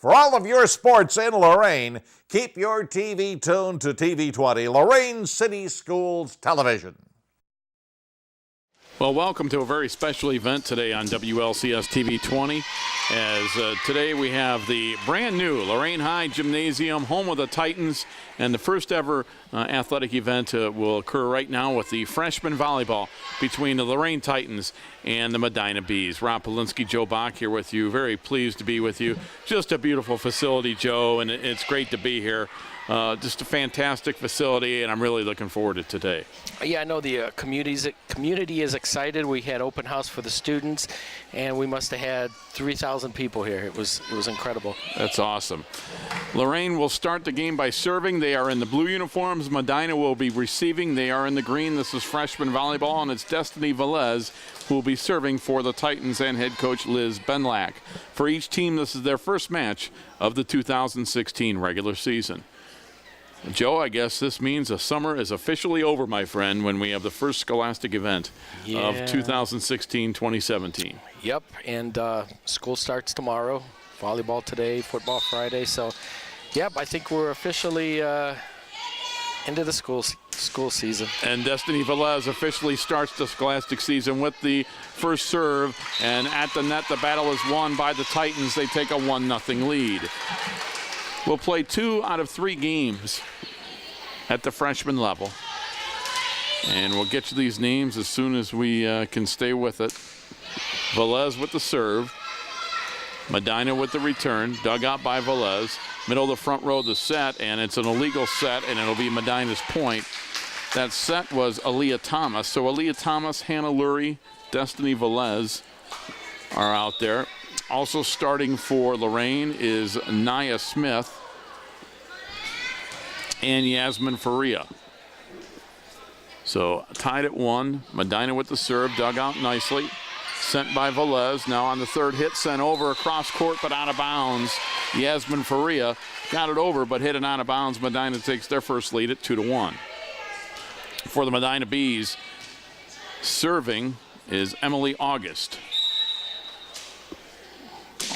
For all of your sports in Lorain, keep your TV tuned to TV 20, Lorain City Schools Television. Well, welcome to a very special event today on WLCS TV 20. As today we have the brand new Lorain High Gymnasium, home of the Titans, and the first ever athletic event will occur right now with the freshman volleyball between the Lorain Titans and the Medina Bees. Rob Polinsky, Joe Bach here with you. Very pleased to be with you. Just a beautiful facility, Joe, and it's great to be here. Just a fantastic facility, and I'm really looking forward to today. Yeah, I know the community is excited. We had open house for the students, and we must have had 3,000 people here. It was incredible. That's awesome. Lorain will start the game by serving. They are in the blue uniforms. Medina will be receiving. They are in the green. This is freshman volleyball, and it's Destiny Velez who will be serving for the Titans and head coach Liz Benlack. For each team, this is their first match of the 2016 regular season. Joe, I guess this means the summer is officially over, my friend, when we have the first scholastic event of 2016-2017. Yep, and school starts tomorrow, volleyball today, football Friday. So, yep, I think we're officially into the school season. And Destiny Velez officially starts the scholastic season with the first serve. And at the net, the battle is won by the Titans. They take a 1-0 lead. We'll play 2 out of 3 games at the freshman level. And we'll get you these names as soon as we can stay with it. Velez with the serve. Medina with the return. Dug out by Velez. Middle of the front row, the set, and it's an illegal set, and it'll be Medina's point. That set was Aaliyah Thomas. So Aaliyah Thomas, Hannah Lurie, Destiny Velez are out there. Also starting for Lorain is Nia Smith and Yasmin Faria. So tied at 1. Medina with the serve, dug out nicely. Sent by Velez. Now on the third hit, sent over across court but out of bounds. Yasmin Faria got it over but hit it out of bounds. Medina takes their first lead at 2-1. For the Medina Bees, serving is Emily August.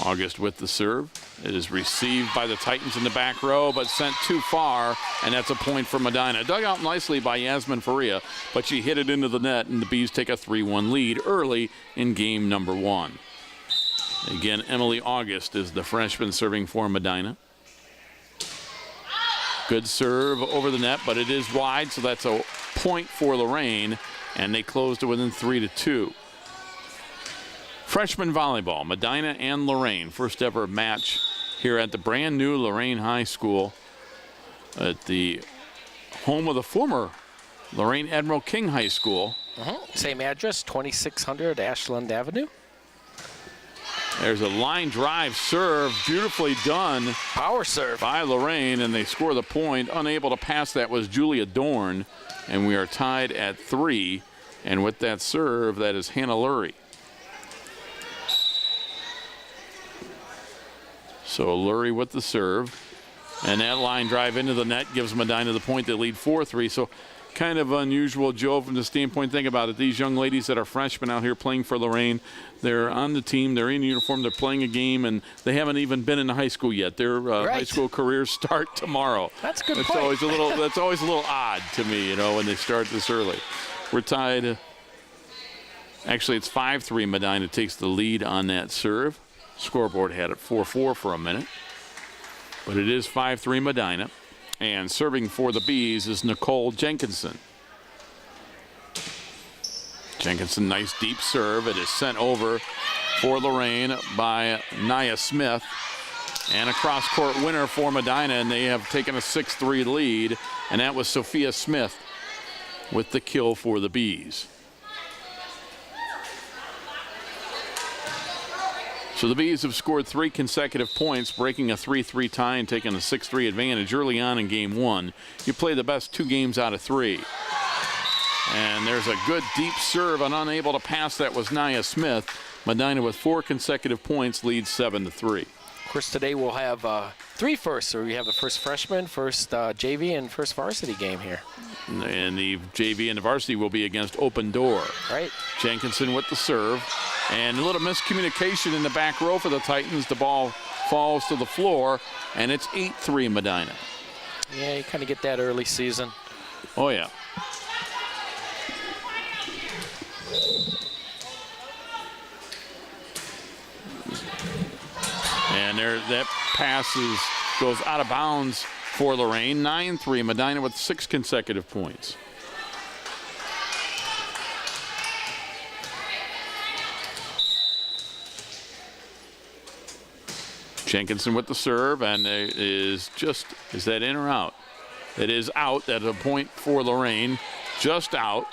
August with the serve. It is received by the Titans in the back row, but sent too far, and that's a point for Medina. Dug out nicely by Yasmin Faria, but she hit it into the net, and the Bees take a 3-1 lead early in game number 1. Again, Emily August is the freshman serving for Medina. Good serve over the net, but it is wide, so that's a point for Lorain, and they close to within 3-2. Freshman volleyball, Medina and Lorain. First ever match here at the brand new Lorain High School at the home of the former Lorain Admiral King High School. Same address, 2600 Ashland Avenue. There's a line drive serve, beautifully done. Power serve. By Lorain, and they score the point. Unable to pass that was Julia Dorn, and we are tied at 3. And with that serve, that is Hannah Lurie. So Lurie with the serve, and that line drive into the net gives Medina the point. They lead 4-3. So kind of unusual, Joe, from the standpoint. Think about it. These young ladies that are freshmen out here playing for Lorain, they're on the team, they're in uniform, they're playing a game, and they haven't even been in high school yet. Their high school careers start tomorrow. That's a good point. That's always a little odd to me, you know, when they start this early. We're tied. Actually, it's 5-3. Medina takes the lead on that serve. Scoreboard had it 4-4 for a minute, but it is 5-3 Medina. And serving for the Bees is Nicole Jenkinson. Jenkinson, nice deep serve. It is sent over for Lorain by Nia Smith. And a cross-court winner for Medina, and they have taken a 6-3 lead, and that was Sophia Smith with the kill for the Bees. So the Bees have scored 3 consecutive points, breaking a 3-3 tie and taking a 6-3 advantage early on in game 1. You play the best 2 games out of 3. And there's a good deep serve, and unable to pass that was Nia Smith. Medina with 4 consecutive points leads 7-3. course, today we'll have 3 firsts. So we have the first freshman, first JV, and first varsity game here. And the JV and the varsity will be against Open Door. Right. Jenkinson with the serve. And a little miscommunication in the back row for the Titans. The ball falls to the floor, and it's 8-3 Medina. Yeah, you kind of get that early season. Oh, yeah. And there, that pass goes out of bounds for Lorain. 9-3 Medina with 6 consecutive points. Jenkinson with the serve, and is that in or out? It is out. That's a point for Lorain. Just out.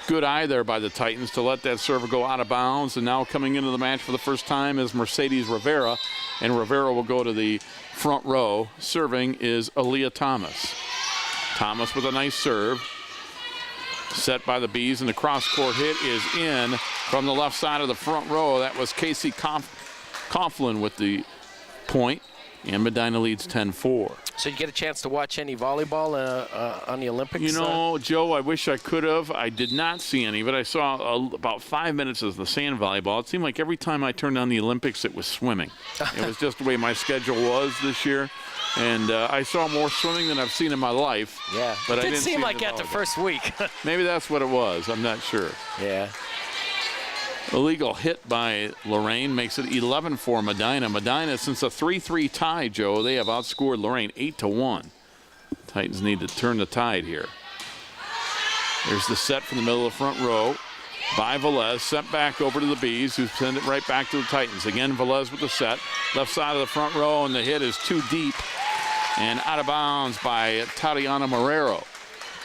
Good eye there by the Titans to let that serve go out of bounds. And now coming into the match for the first time is Mercedes Rivera. And Rivera will go to the front row. Serving is Aaliyah Thomas. Thomas with a nice serve. Set by the Bees, and the cross-court hit is in from the left side of the front row. That was Casey Coughlin with the point. And Medina leads 10-4. So you get a chance to watch any volleyball on the Olympics? You know, Joe, I wish I could have. I did not see any, but I saw about 5 minutes of the sand volleyball. It seemed like every time I turned on the Olympics, it was swimming. It was just the way my schedule was this year. And I saw more swimming than I've seen in my life. Yeah, but it I didn't seem see like that the first week. Maybe that's what it was. I'm not sure. Yeah. Illegal hit by Lorain makes it 11-4 Medina. Medina, since a 3-3 tie, Joe, they have outscored Lorain 8-1. Titans need to turn the tide here. There's the set from the middle of the front row by Velez, sent back over to the Bees, who send it right back to the Titans. Again, Velez with the set, left side of the front row, and the hit is too deep and out of bounds by Tatiana Marrero.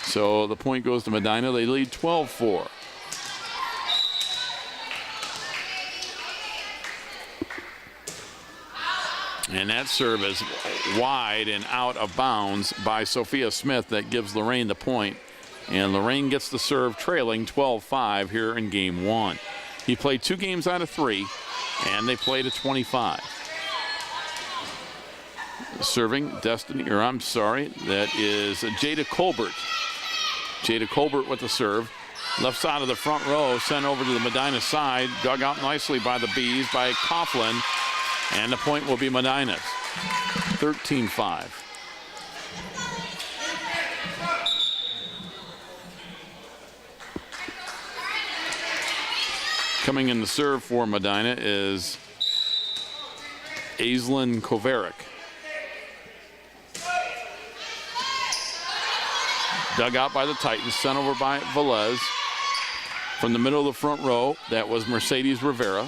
So the point goes to Medina. They lead 12-4. And that serve is wide and out of bounds by Sophia Smith. That gives Lorain the point. And Lorain gets the serve trailing 12-5 here in game 1. He played 2 games out of 3, and they played at 25. Serving that is Jada Colbert. Jada Colbert with the serve. Left side of the front row, sent over to the Medina side. Dug out nicely by the Bees, by Coughlin. And the point will be Medina's. 13-5. Coming in the serve for Medina is Aislinn Kovarik. Dug out by the Titans, sent over by Velez. From the middle of the front row, that was Mercedes Rivera.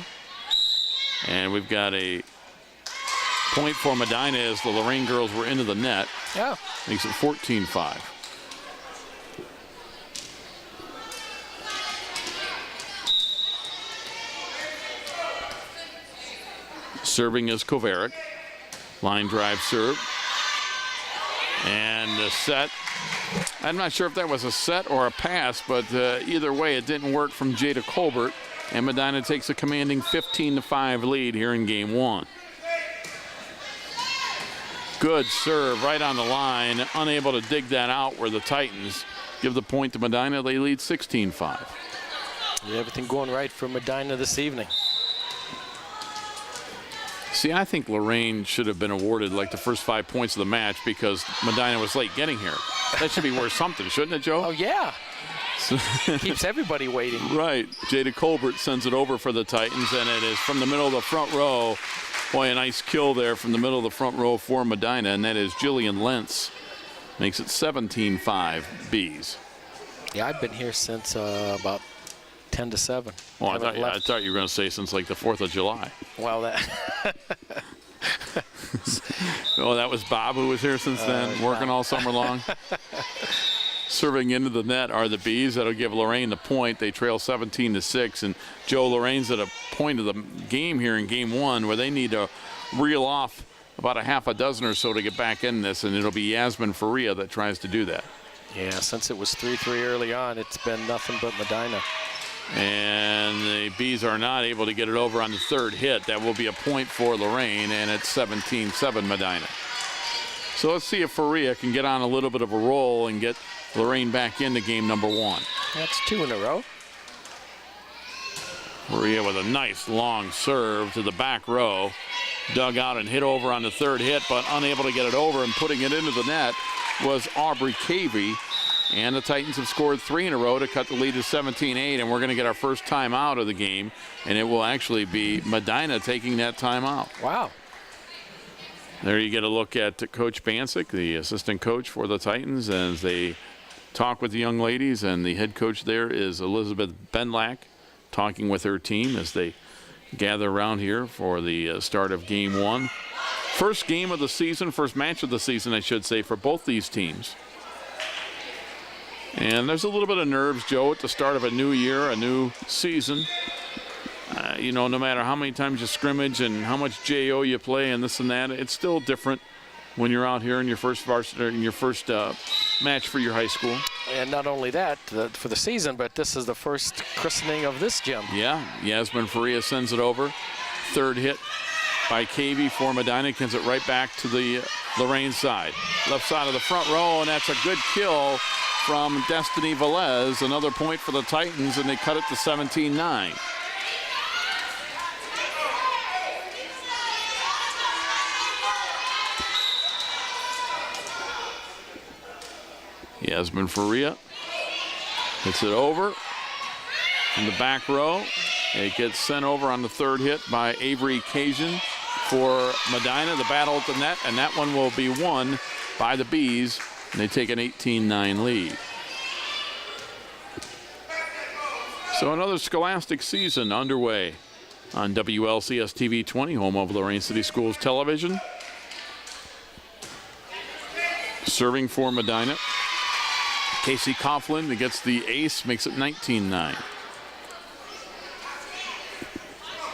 And we've got a point for Medina as the Lorain girls were into the net. Yeah. Makes it 14-5. Serving is Kovarik. Line drive serve. And the set. I'm not sure if that was a set or a pass, but either way, it didn't work from Jada Colbert. And Medina takes a commanding 15-5 lead here in game 1. Good serve right on the line. Unable to dig that out where the Titans give the point to Medina. They lead 16-5. Yeah, everything going right for Medina this evening. See, I think Lorain should have been awarded like the first 5 points of the match because Medina was late getting here. That should be worth something, shouldn't it, Joe? Oh, yeah. Keeps everybody waiting. Right. Jada Colbert sends it over for the Titans, and it is from the middle of the front row. Boy, a nice kill there from the middle of the front row for Medina, and that is Jillian Lentz. Makes it 17-5 Bees. Yeah, I've been here since about 10-7. Oh, I thought you were going to say since like the 4th of July. Well, that. Oh, that was Bob who was here since then, working all summer long. Serving into the net are the Bees. That'll give Lorain the point. They trail 17-6. And Joe, Lorain's at a point of the game here in game 1 where they need to reel off about a half a dozen or so to get back in this, and it'll be Yasmin Faria that tries to do that. Yeah, since it was 3-3 early on, it's been nothing but Medina. And the Bees are not able to get it over on the third hit. That will be a point for Lorain, and it's 17-7 Medina. So let's see if Faria can get on a little bit of a roll and get Lorain back into game number 1. That's 2 in a row. Faria with a nice long serve to the back row. Dug out and hit over on the third hit, but unable to get it over, and putting it into the net was Aubrey Cavey. And the Titans have scored 3 in a row to cut the lead to 17-8, and we're going to get our first timeout of the game, and it will actually be Medina taking that timeout. Wow. There you get a look at Coach Bancic, the assistant coach for the Titans, as they talk with the young ladies, and the head coach there is Elizabeth Benlack, talking with her team as they gather around here for the start of game 1. First game of the season, first match of the season, I should say, for both these teams. And there's a little bit of nerves, Joe, at the start of a new year, a new season. You know, no matter how many times you scrimmage and how much JO you play and this and that, it's still different when you're out here in your first varsity, in your first match for your high school. And not only that, for the season, but this is the first christening of this gym. Yeah, Yasmin Faria sends it over. Third hit by Cavey for Medina, gets it right back to the Lorain side. Left side of the front row, and that's a good kill from Destiny Velez. Another point for the Titans, and they cut it to 17-9. Yasmin Faria hits it over in the back row. It gets sent over on the third hit by Avery Cajun for Medina. The battle at the net, and that one will be won by the Bees, and they take an 18-9 lead. So another scholastic season underway on WLCS TV 20, home of Lorain City Schools Television. Serving for Medina, Casey Coughlin, that gets the ace, makes it 19-9.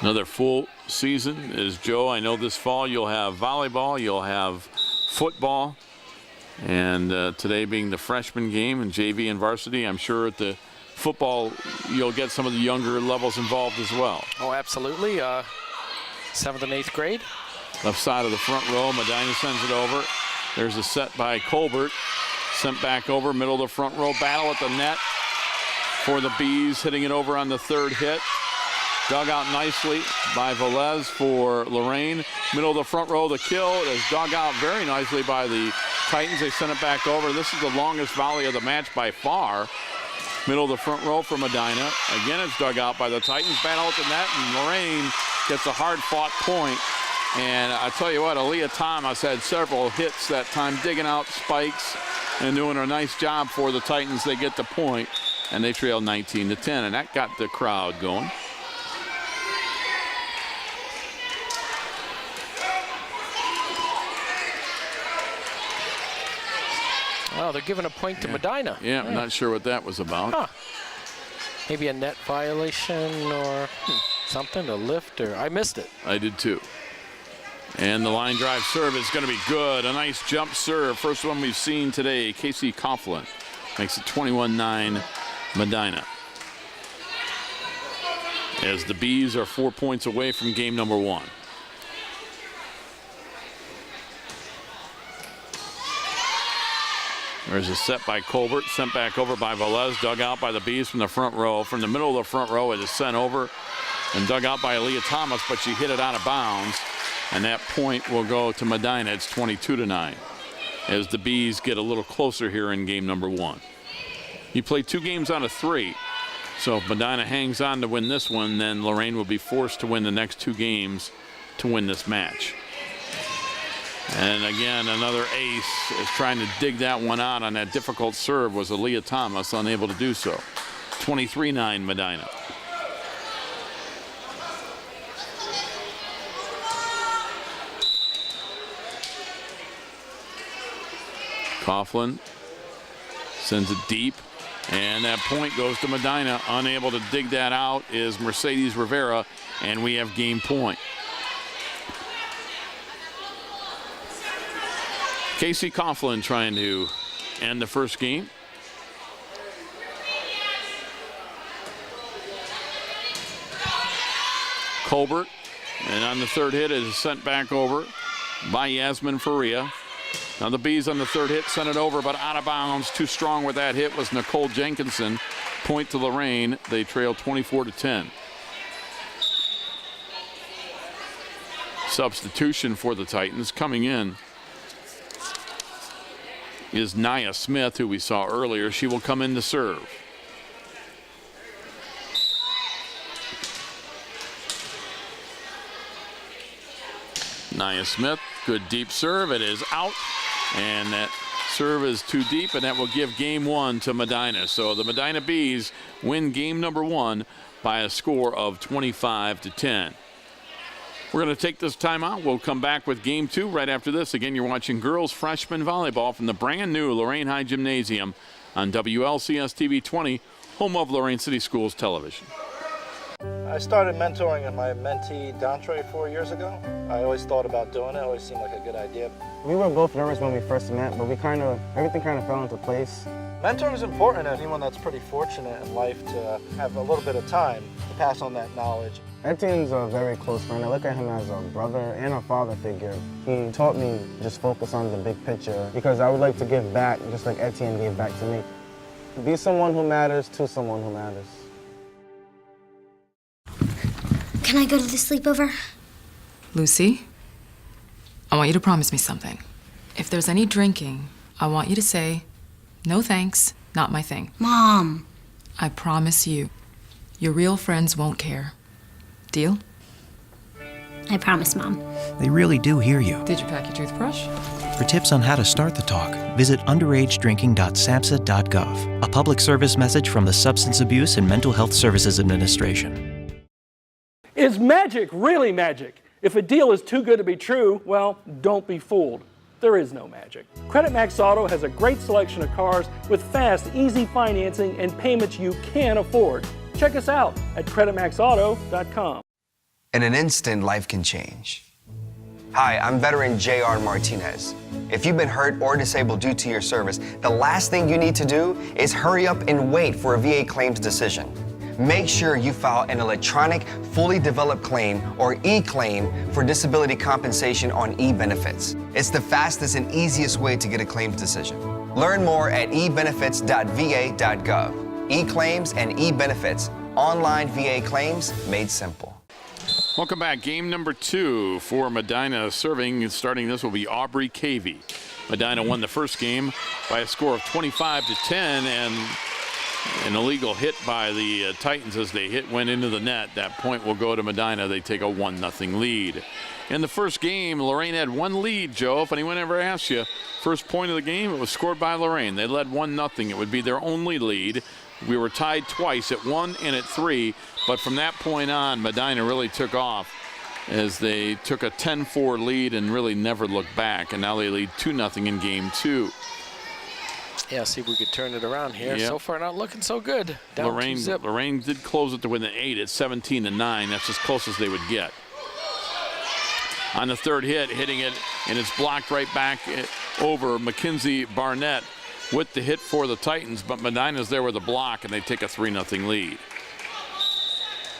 Another full season is, Joe, I know this fall you'll have volleyball, you'll have football, and today being the freshman game and JV and varsity, I'm sure at the football you'll get some of the younger levels involved as well. Oh, absolutely. 7th and 8th grade. Left side of the front row, Medina sends it over. There's a set by Colbert. Sent back over, middle of the front row. Battle at the net for the Bees, hitting it over on the third hit. Dug out nicely by Velez for Lorain. Middle of the front row, the kill is dug out very nicely by the Titans. They sent it back over. This is the longest volley of the match by far. Middle of the front row for Medina. Again, it's dug out by the Titans. Battle at the net, and Lorain gets a hard-fought point. And I tell you what, Aaliyah Thomas had several hits that time, digging out spikes and doing a nice job for the Titans. They get the point, and they trail 19-10, and that got the crowd going. Oh, they're giving a point to Medina. Yeah, I'm not sure what that was about. Huh. Maybe a net violation or something, a lift, or I missed it. I did too. And the line drive serve is going to be good. A nice jump serve. First one we've seen today. Casey Coughlin makes it 21-9 Medina. As the Bees are 4 points away from game number 1. There's a set by Colbert, sent back over by Velez, dug out by the Bees from the front row. From the middle of the front row, it is sent over and dug out by Aaliyah Thomas, but she hit it out of bounds. And that point will go to Medina. It's 22-9 as the Bees get a little closer here in game number 1. You play 2 games out of 3. So if Medina hangs on to win this one, then Lorain will be forced to win the next 2 games to win this match. And again, another ace is trying to dig that one out on that difficult serve was Aaliyah Thomas, unable to do so. 23-9 Medina. Coughlin sends it deep, and that point goes to Medina. Unable to dig that out is Mercedes Rivera, and we have game point. Casey Coughlin trying to end the first game. Colbert. And on the third hit, it is sent back over by Yasmin Faria. Now the Bees on the third hit sent it over, but out of bounds. Too strong with that hit was Nicole Jenkinson. Point to Lorain. They trail 24-10. Substitution for the Titans coming in is Nia Smith, who we saw earlier. She will come in to serve. Nia Smith, good deep serve. It is out, and that serve is too deep, and that will give game one to Medina. So the Medina Bees win game number one by a score of 25-10. We're going to take this timeout. We'll come back with game two right after this. Again, you're watching girls freshman volleyball from the brand new Lorain High Gymnasium on WLCS TV 20, home of Lorain City Schools Television. I started mentoring my mentee Dantre 4 years ago. I always thought about doing it. It always seemed like a good idea. We were both nervous when we first met, but everything kind of fell into place. Mentoring is important to anyone that's pretty fortunate in life to have a little bit of time to pass on that knowledge. Etienne's a very close friend. I look at him as a brother and a father figure. He taught me just focus on the big picture because I would like to give back just like Etienne gave back to me. Be someone who matters to someone who matters. Can I go to the sleepover? Lucy, I want you to promise me something. If there's any drinking, I want you to say, no thanks, not my thing. Mom. I promise you, your real friends won't care. Deal? I promise, Mom. They really do hear you. Did you pack your toothbrush? For tips on how to start the talk, visit underagedrinking.samhsa.gov. A public service message from the Substance Abuse and Mental Health Services Administration. Is magic really magic? If a deal is too good to be true, well, don't be fooled. There is no magic. Credit Max Auto has a great selection of cars with fast, easy financing and payments you can afford. Check us out at creditmaxauto.com. In an instant, life can change. Hi, I'm veteran J.R. Martinez. If you've been hurt or disabled due to your service, the last thing you need to do is hurry up and wait for a VA claims decision. Make sure you file an electronic, fully developed claim or e-claim for disability compensation on eBenefits. It's the fastest and easiest way to get a claims decision. Learn more at ebenefits.va.gov. E-claims and eBenefits, online VA claims made simple. Welcome back. Game number two for Medina serving. Starting this will be Aubrey Cavey. Medina won the first game by a score of 25-10, and an illegal hit by the Titans as they went into the net. That point will go to Medina. They take a 1-0 lead. In the first game, Lorain had one lead, Joe. If anyone ever asks you, first point of the game, it was scored by Lorain. They led 1-0. It would be their only lead. We were tied twice at 1 and at 3, but from that point on, Medina really took off as they took a 10-4 lead and really never looked back, and now they lead 2-0 in game two. Yeah, see if we could turn it around here. Yep. So far, not looking so good. Down Lorain did close it to win the 8 at 17-9. That's as close as they would get. On the third hit, hitting it, and it's blocked right back over Mackenzie Barnett with the hit for the Titans, but Medina's there with a block, and they take a 3-0 lead.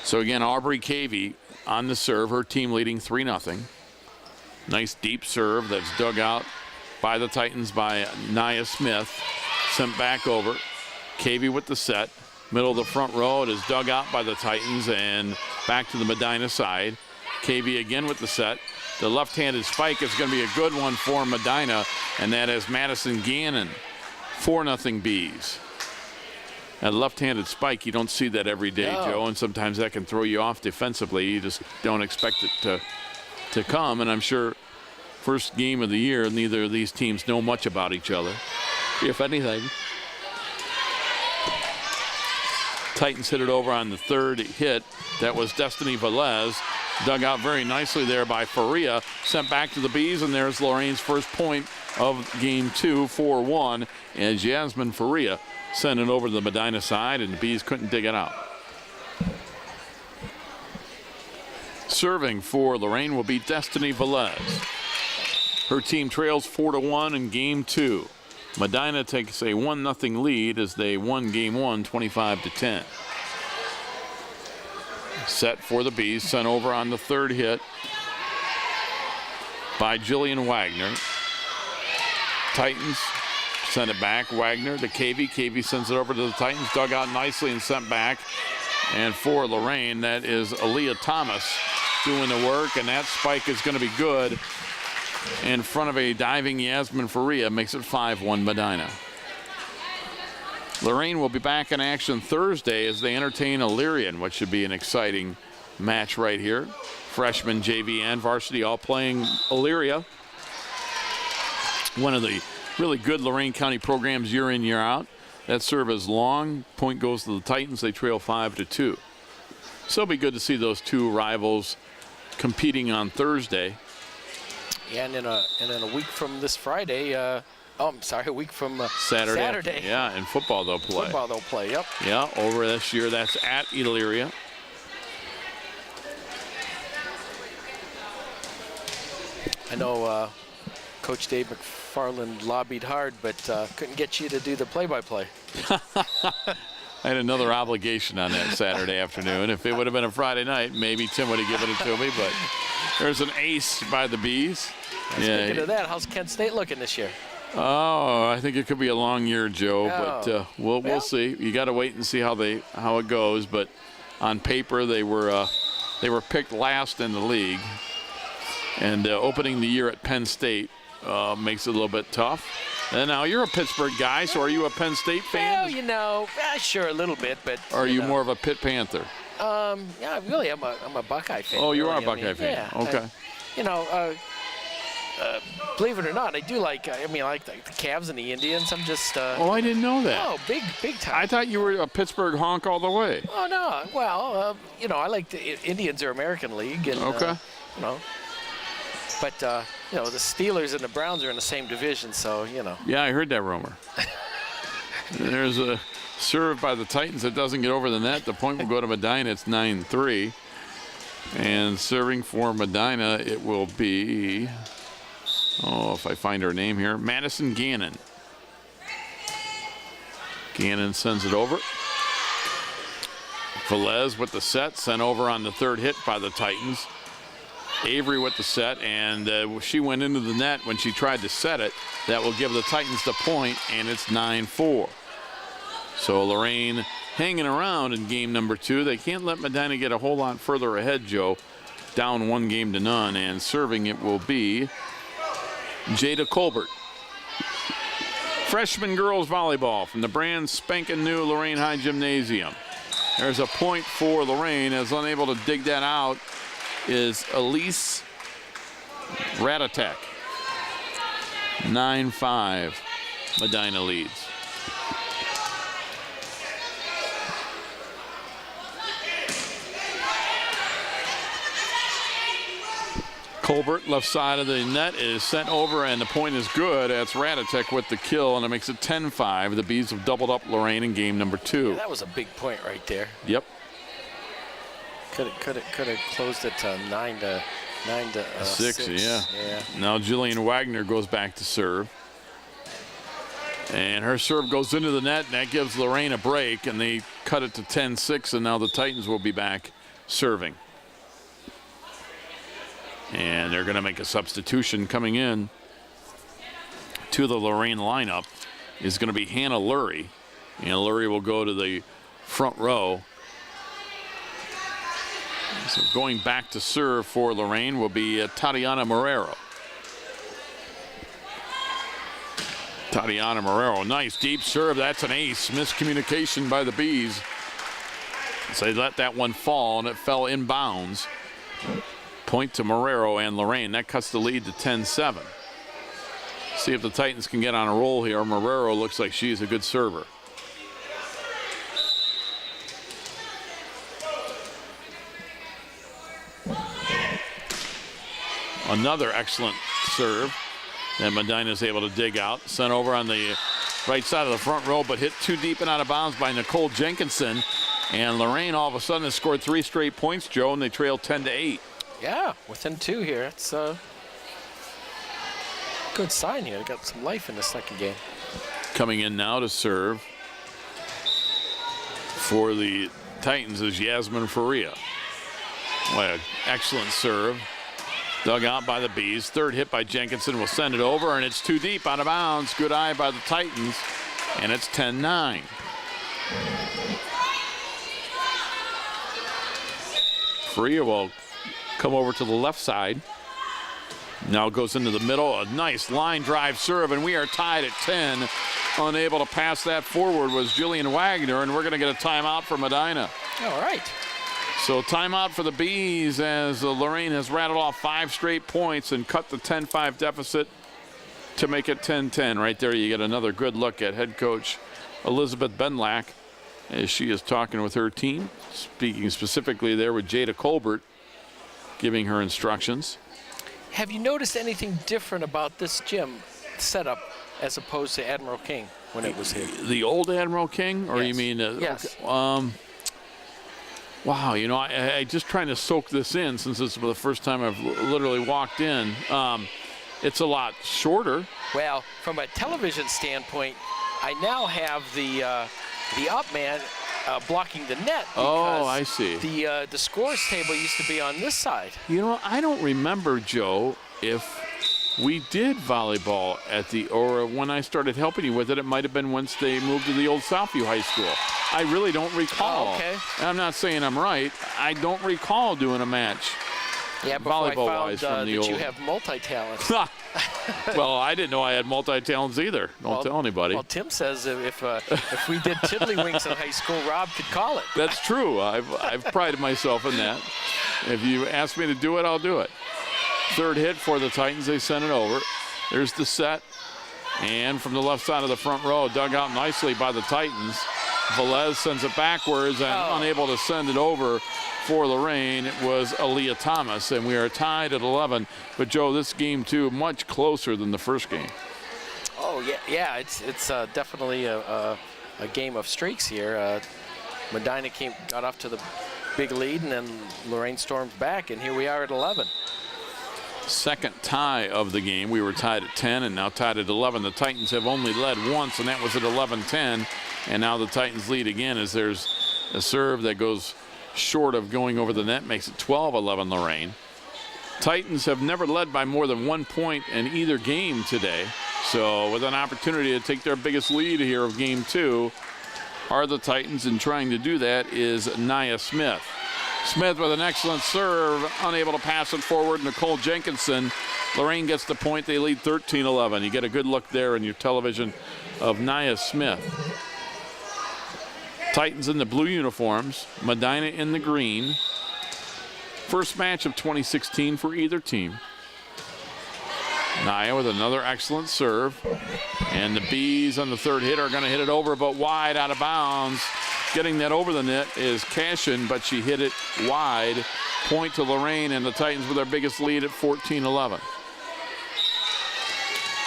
So again, Aubrey Cavey on the serve, her team leading 3-0. Nice deep serve that's dug out by the Titans by Nia Smith. Sent back over. Cavey with the set. Middle of the front row. It is dug out by the Titans and back to the Medina side. Cavey again with the set. The left-handed spike is going to be a good one for Medina, and that is Madison Gannon. 4-0 Bees. A left-handed spike, you don't see that every day, Joe, and sometimes that can throw you off defensively. You just don't expect it to come, and I'm sure first game of the year, neither of these teams know much about each other, if anything. Titans hit it over on the third hit. That was Destiny Velez. Dug out very nicely there by Faria. Sent back to the Bees, and there's Lorain's first point of game two, 4-1. And Jasmine Faria sent it over to the Medina side, and the Bees couldn't dig it out. Serving for Lorain will be Destiny Velez. Her team trails 4-1 in game two. Medina takes a 1-0 lead as they won game one, 25-10. Set for the Bees, sent over on the third hit by Jillian Wagner. Titans send it back. Wagner to Cavey. Cavey sends it over to the Titans. Dug out nicely and sent back. And for Lorain, that is Aaliyah Thomas doing the work. And that spike is going to be good in front of a diving Yasmin Faria. Makes it 5-1 Medina. Lorain will be back in action Thursday as they entertain Illyrian, which should be an exciting match right here. Freshman, JV, and varsity all playing Elyria. One of the really good Lorain County programs year in, year out. That serve is long. Point goes to the Titans. They trail 5-2. So it'll be good to see those two rivals competing on Thursday. Yeah, and in a week from this Friday, a week from Saturday. Yeah, in football they'll play. Football they'll play, yep. Yeah, over this year, that's at Elyria. I know Coach Dave McFarland lobbied hard, but couldn't get you to do the play-by-play. I had another obligation on that Saturday afternoon. If it would have been a Friday night, maybe Tim would have given it to me, but there's an ace by the Bees. Speaking of that, how's Kent State looking this year? Oh, I think it could be a long year, Joe, but we'll see. You got to wait and see how it goes, but on paper they were picked last in the league. And opening the year at Penn State makes it a little bit tough. And now you're a Pittsburgh guy, so are you a Penn State fan? Well, sure, a little bit, but. Or are you more of a Pitt Panther? Yeah, really, I'm a Buckeye fan. Oh, you really. are a Buckeye fan. Yeah, okay. Believe it or not, I do like. I like the Cavs and the Indians. I'm just. Oh, I didn't know that. Oh, big time. I thought you were a Pittsburgh honk all the way. Oh no, well, I like the Indians are American League, and okay. But the Steelers and the Browns are in the same division, so Yeah, I heard that rumor. There's a serve by the Titans that doesn't get over the net. The point will go to Medina. It's 9-3. And serving for Medina, it will be, if I find her name here, Madison Gannon. Gannon sends it over. Velez with the set, sent over on the third hit by the Titans. Avery with the set, and she went into the net when she tried to set it. That will give the Titans the point, and it's 9-4. So Lorain hanging around in game number 2. They can't let Medina get a whole lot further ahead, Joe. Down 1-0, and serving it will be Jada Colbert. Freshman girls volleyball from the brand spanking new Lorain High Gymnasium. There's a point for Lorain, as unable to dig that out is Elise Ratatek. 9-5, Medina leads. Colbert, left side of the net, is sent over, and the point is good. That's Ratatek with the kill, and it makes it 10-5. The Bees have doubled up Lorain in game number 2. Yeah, that was a big point right there. Yep. Could have closed it to 9-6. Yeah. Now Jillian Wagner goes back to serve. And her serve goes into the net, and that gives Lorain a break, and they cut it to 10-6, and now the Titans will be back serving. And they're going to make a substitution coming in to the Lorain lineup is going to be Hannah Lurie. And Lurie will go to the front row. So going back to serve for Lorain will be Tatiana Marrero. Tatiana Marrero, nice deep serve. That's an ace. Miscommunication by the Bees. So they let that one fall, and it fell inbounds. Point to Marrero and Lorain. That cuts the lead to 10-7. See if the Titans can get on a roll here. Marrero looks like she's a good server. Another excellent serve that Medina is able to dig out. Sent over on the right side of the front row, but hit too deep and out of bounds by Nicole Jenkinson. And Lorain all of a sudden has scored 3 straight points, Joe, and they trail 10-8. Yeah, within 2 here. It's a good sign here. Got some life in the second game. Coming in now to serve for the Titans is Yasmin Faria. What an excellent serve. Dug out by the Bees. Third hit by Jenkinson will send it over, and it's too deep, out of bounds. Good eye by the Titans, and it's 10-9. Faria will come over to the left side. Now goes into the middle. A nice line drive serve, and we are tied at 10. Unable to pass that forward was Jillian Wagner, and we're going to get a timeout for Medina. All right. So timeout for the Bees as Lorain has rattled off 5 straight points and cut the 10-5 deficit to make it 10-10. Right there you get another good look at head coach Elizabeth Benlack as she is talking with her team, speaking specifically there with Jada Colbert, giving her instructions. Have you noticed anything different about this gym setup as opposed to Admiral King when it was here? The old Admiral King? Or yes. You mean? Yes. Okay. Wow, you know, I just trying to soak this in since this is the first time I've literally walked in. It's a lot shorter. Well, from a television standpoint, I now have the up man blocking the net. Oh, I see. The scores table used to be on this side. You know, I don't remember, Joe, if we did volleyball or when I started helping you with it, it might have been once they moved to the old Southview High School. I really don't recall. Oh, okay. And I'm not saying I'm right. I don't recall doing a match. Yeah, before volleyball-wise I found from the that old. you have multi-talents. Well, I didn't know I had multi-talents either. Don't tell anybody. Well, Tim says if we did tiddlywinks in high school, Rob could call it. That's true. I've prided myself in that. If you ask me to do it, I'll do it. Third hit for the Titans. They send it over. There's the set. And from the left side of the front row, dug out nicely by the Titans. Velez sends it backwards and unable to send it over for Lorain. It was Aaliyah Thomas, and we are tied at 11. But, Joe, this game, too, much closer than the first game. Oh, yeah. It's definitely a game of streaks here. Medina got off to the big lead, and then Lorain stormed back, and here we are at 11. Second tie of the game. We were tied at 10 and now tied at 11. The Titans have only led once, and that was at 11-10. And now the Titans lead again as there's a serve that goes short of going over the net, makes it 12-11 Lorain. Titans have never led by more than 1 point in either game today. So with an opportunity to take their biggest lead here of game 2 are the Titans, and trying to do that is Nia Smith. Smith with an excellent serve, unable to pass it forward. Nicole Jenkinson. Lorain gets the point. They lead 13-11. You get a good look there in your television of Nia Smith. Titans in the blue uniforms, Medina in the green. First match of 2016 for either team. Nia with another excellent serve. And the Bees on the third hit are going to hit it over, but wide, out of bounds. Getting that over the net is Cashin, but she hit it wide. Point to Lorain, and the Titans with their biggest lead at 14-11.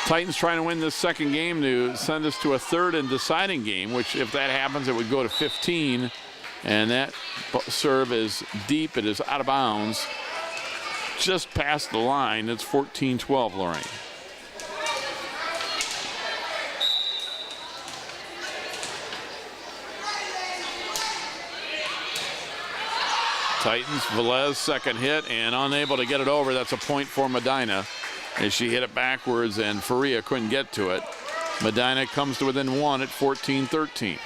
Titans trying to win this second game to send us to a third and deciding game, which if that happens, it would go to 15. And that serve is deep. It is out of bounds. Just past the line. It's 14-12 Lorain. Titans, Velez, second hit, and unable to get it over. That's a point for Medina as she hit it backwards, and Faria couldn't get to it. Medina comes to within 1 at 14-13.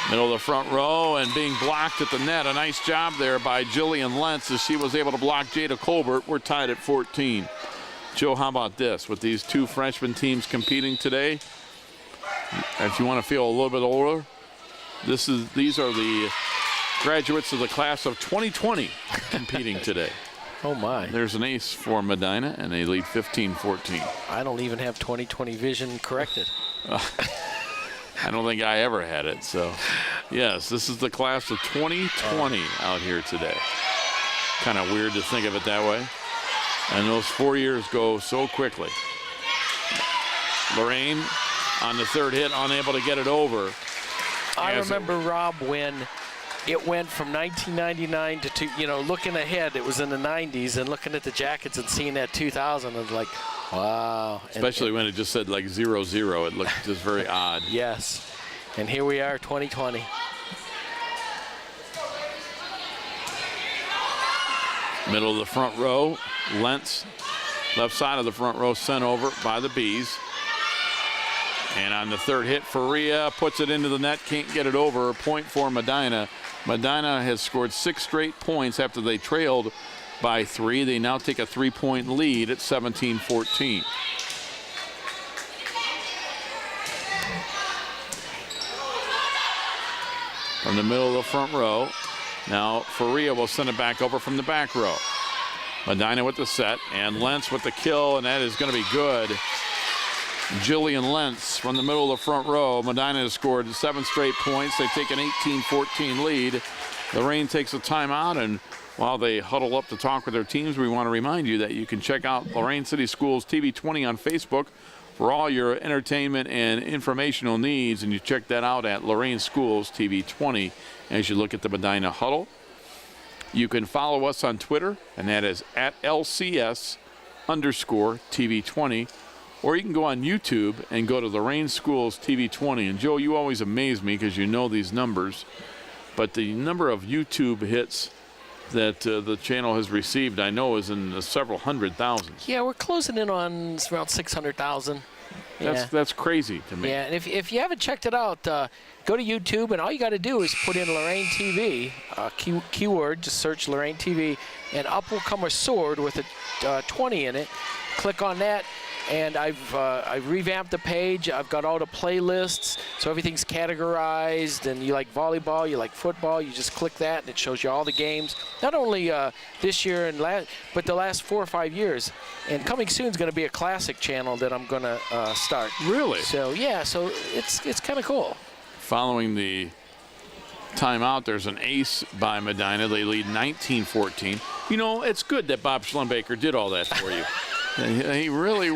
Middle of the front row and being blocked at the net. A nice job there by Jillian Lentz as she was able to block Jada Colbert. We're tied at 14. Joe, how about this? With these two freshman teams competing today, if you want to feel a little bit older, these are the graduates of the class of 2020 competing today. Oh, my. There's an ace for Medina, and they lead 15-14. I don't even have 2020 vision corrected. I don't think I ever had it. So, yes, this is the class of 2020 out here today. Kind of weird to think of it that way. And those 4 years go so quickly. Lorain on the third hit, unable to get it over. I remember, Rob, when it went from 1999 to looking ahead, it was in the 90s, and looking at the Jackets and seeing that 2000, I was like, Wow. Especially when it just said like 0-0. It looked just very odd. Yes. And here we are, 2020. Middle of the front row, Lentz, left side of the front row, sent over by the Bees. And on the third hit, Faria puts it into the net, can't get it over. Point for Medina. Medina has scored 6 straight points after they trailed by 3. They now take a 3-point lead at 17-14. From the middle of the front row, now Faria will send it back over from the back row. Medina with the set, and Lentz with the kill, and that is going to be good. Jillian Lentz from the middle of the front row. Medina has scored 7 straight points. They take an 18-14 lead. Lorain takes a timeout, and while they huddle up to talk with their teams, we want to remind you that you can check out Lorain City Schools TV 20 on Facebook for all your entertainment and informational needs, and you check that out at Lorain Schools TV 20 as you look at the Medina huddle. You can follow us on Twitter, and that is at LCS_TV20. Or you can go on YouTube and go to Lorain Schools TV 20. And Joe, you always amaze me because you know these numbers. But the number of YouTube hits that the channel has received, I know, is in the several hundred thousands. Yeah, we're closing in on around 600,000. Yeah. That's crazy to me. Yeah, and if you haven't checked it out, go to YouTube, and all you got to do is put in Lorain TV, keyword, just search Lorain TV, and up will come a sword with a 20 in it. Click on that. And I've revamped the page. I've got all the playlists, so everything's categorized. And you like volleyball, you like football, you just click that, and it shows you all the games. Not only this year and but the last 4 or 5 years. And coming soon is going to be a classic channel that I'm going to start. Really? So yeah, so it's kind of cool. Following the timeout, there's an ace by Medina. They lead 19-14. You know, it's good that Bob Schlumbaker did all that for you. He really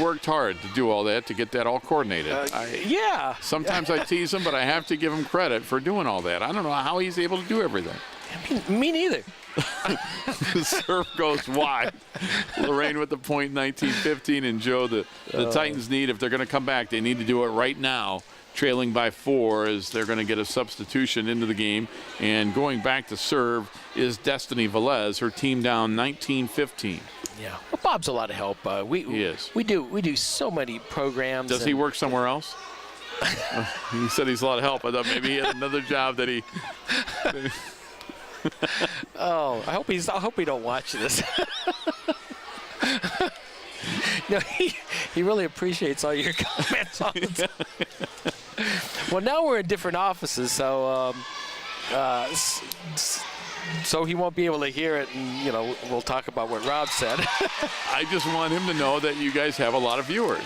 worked hard to do all that, to get that all coordinated. Yeah. Sometimes I tease him, but I have to give him credit for doing all that. I don't know how he's able to do everything. Me neither. The serve goes wide. Lorain with the point, 19-15. And Joe, the Titans need, if they're going to come back, they need to do it right now. Trailing by 4 as they're going to get a substitution into the game. And going back to serve is Destiny Velez, her team down 19-15. Yeah, well, Bob's a lot of help. He is. We do so many programs. Does he work somewhere else? He said he's a lot of help. I thought maybe he had another job that he. Oh, I hope he don't watch this. No, he really appreciates all your comments on it. Well, now we're in different offices, so so he won't be able to hear it, and we'll talk about what Rob said. I just want him to know that you guys have a lot of viewers.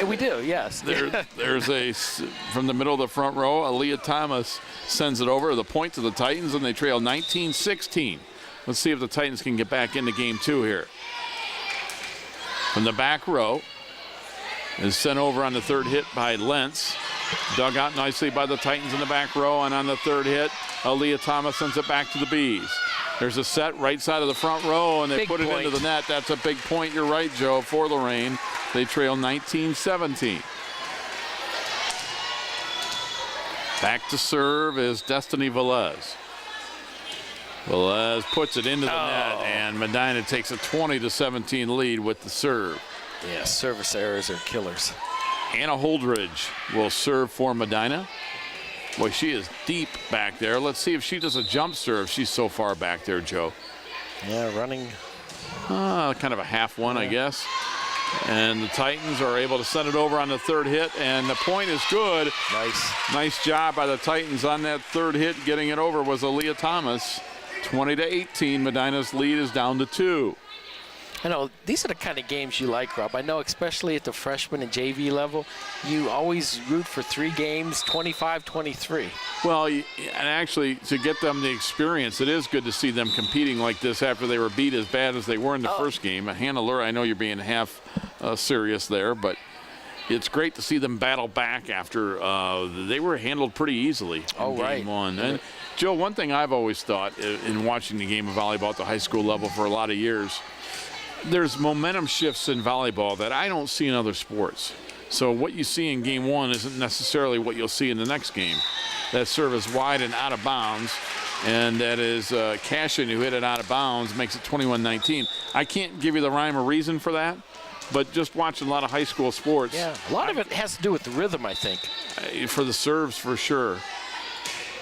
We do, yes. There's from the middle of the front row, Aaliyah Thomas sends it over the point to the Titans, and they trail 19-16. Let's see if the Titans can get back into game 2 here. From the back row is sent over on the third hit by Lentz. Dug out nicely by the Titans in the back row, and on the third hit, Aaliyah Thomas sends it back to the Bees. There's a set right side of the front row, and they put it into the net. That's a big point. You're right, Joe, for Lorain. They trail 19-17. Back to serve is Destiny Velez. Velez puts it into the net, and Medina takes a 20-17 lead with the serve. Yeah, service errors are killers. Anna Holdridge will serve for Medina. Boy, she is deep back there. Let's see if she does a jump serve. She's so far back there, Joe. Yeah, running. Kind of a half one, I guess. And the Titans are able to send it over on the third hit, and the point is good. Nice job by the Titans on that third hit. Getting it over was Aaliyah Thomas. 20-18. Medina's lead is down to 2. I know, these are the kind of games you like, Rob. I know, especially at the freshman and JV level, you always root for 3 games, 25-23. Well, and actually, to get them the experience, it is good to see them competing like this after they were beat as bad as they were in the first game. Hannah Lura, I know you're being half serious there, but it's great to see them battle back after they were handled pretty easily in game 1. And Joe, one thing I've always thought in watching the game of volleyball at the high school level for a lot of years, there's momentum shifts in volleyball that I don't see in other sports. So what you see in game one isn't necessarily what you'll see in the next game. That serve is wide and out of bounds, and that is Cashin who hit it out of bounds, makes it 21-19. I can't give you the rhyme or reason for that, but just watching a lot of high school sports. Yeah, a lot of it has to do with the rhythm, I think. For the serves, for sure.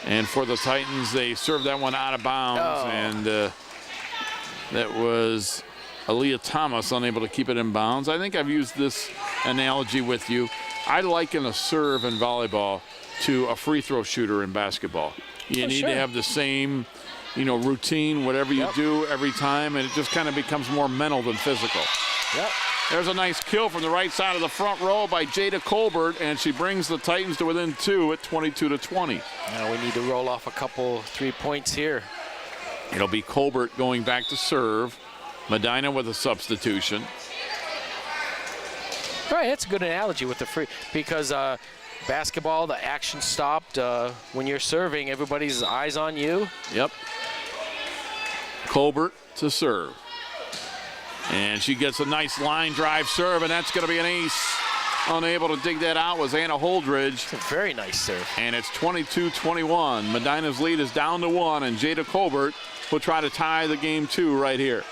And for the Titans, they served that one out of bounds, and that was Aaliyah Thomas unable to keep it in bounds. I think I've used this analogy with you. I liken a serve in volleyball to a free throw shooter in basketball. You need to have the same, routine, whatever you do every time, and it just kind of becomes more mental than physical. Yep. There's a nice kill from the right side of the front row by Jada Colbert, and she brings the Titans to within 2 at 22-20. Now we need to roll off a couple 3 points here. It'll be Colbert going back to serve. Medina with a substitution. Right, that's a good analogy with the free, because basketball, the action stopped. When you're serving, everybody's eyes on you. Yep. Colbert to serve. And she gets a nice line drive serve, and that's going to be an ace. Unable to dig that out was Anna Holdridge. It's a very nice serve. And it's 22-21. Medina's lead is down to 1, and Jada Colbert will try to tie the game 2 right here.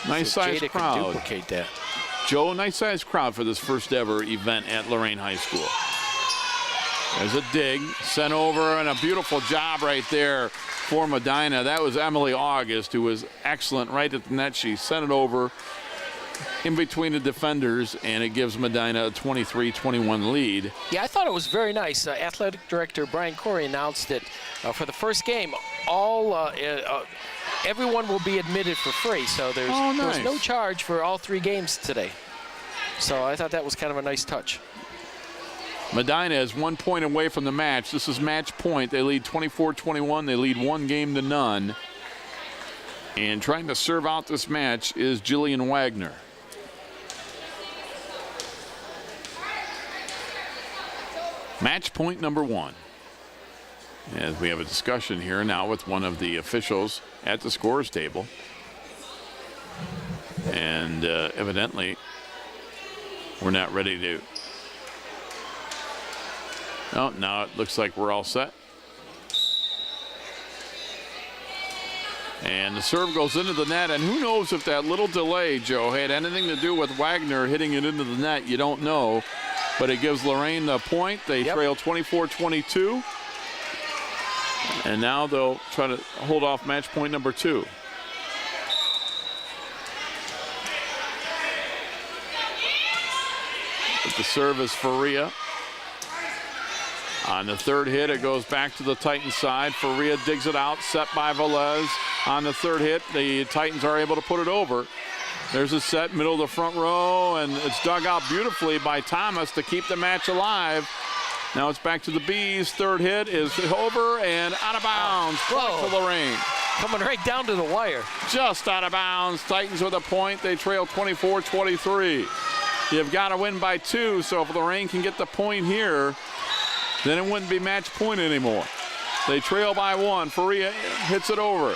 Nice sized crowd. Can duplicate that. Joe, nice sized crowd for this first ever event at Lorain High School. There's a dig, sent over, and a beautiful job right there for Medina. That was Emily August, who was excellent right at the net. She sent it over in between the defenders, and it gives Medina a 23-21 lead. Yeah, I thought it was very nice. Athletic Director Brian Corey announced that for the first game, everyone will be admitted for free. So there's no charge for all 3 games today. So I thought that was kind of a nice touch. Medina is 1 point away from the match. This is match point. They lead 24-21. They lead 1-0. And trying to serve out this match is Jillian Wagner. Match point number 1. As we have a discussion here now with one of the officials at the scorer's table. And evidently, we're not ready to. Oh, now it looks like we're all set. And the serve goes into the net, and who knows if that little delay, Joe, had anything to do with Wagner hitting it into the net. You don't know, but it gives Lorain the point. They trail 24-22, and now they'll try to hold off match point number 2. But the serve is Faria. On the third hit, it goes back to the Titans side. Faria digs it out, set by Velez. On the third hit, the Titans are able to put it over. There's a set, middle of the front row, and it's dug out beautifully by Thomas to keep the match alive. Now it's back to the Bees. Third hit is over and out of bounds. Whoa. To Lorain. Coming right down to the wire. Just out of bounds. Titans with a point. They trail 24-23. You've got to win by 2, so if Lorain can get the point here, then it wouldn't be match point anymore. They trail by 1. Faria hits it over.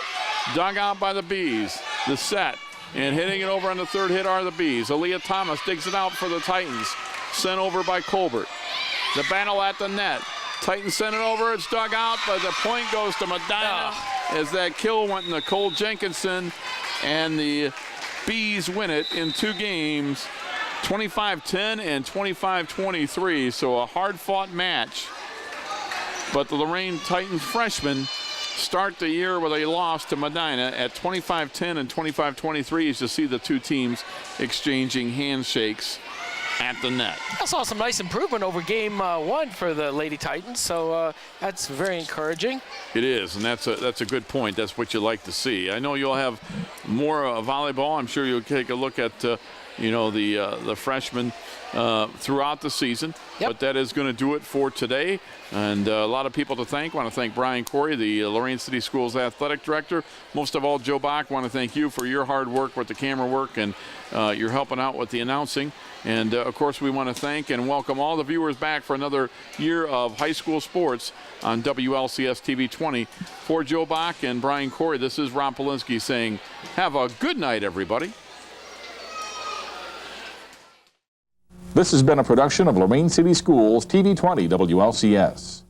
Dug out by the Bees. The set. And hitting it over on the third hit are the Bees. Aaliyah Thomas digs it out for the Titans. Sent over by Colbert. The battle at the net. Titans sent it over. It's dug out, but the point goes to Medina as that kill went to Nicole Jenkinson. And the Bees win it in 2 games. 25-10 and 25-23, so a hard-fought match. But the Lorain Titans freshmen start the year with a loss to Medina at 25-10 and 25-23 as you see the 2 teams exchanging handshakes at the net. I saw some nice improvement over game 1 for the Lady Titans, so that's very encouraging. It is, and that's a good point. That's what you like to see. I know you'll have more volleyball. I'm sure you'll take a look at the freshmen throughout the season. Yep. But that is going to do it for today. And a lot of people to thank. I want to thank Brian Corey, the Lorain City Schools Athletic Director. Most of all, Joe Bach, want to thank you for your hard work with the camera work, and you're helping out with the announcing. And, of course, we want to thank and welcome all the viewers back for another year of high school sports on WLCS TV 20. For Joe Bach and Brian Corey, this is Ron Polinsky saying, have a good night, everybody. This has been a production of Lorain City Schools TV 20 WLCS.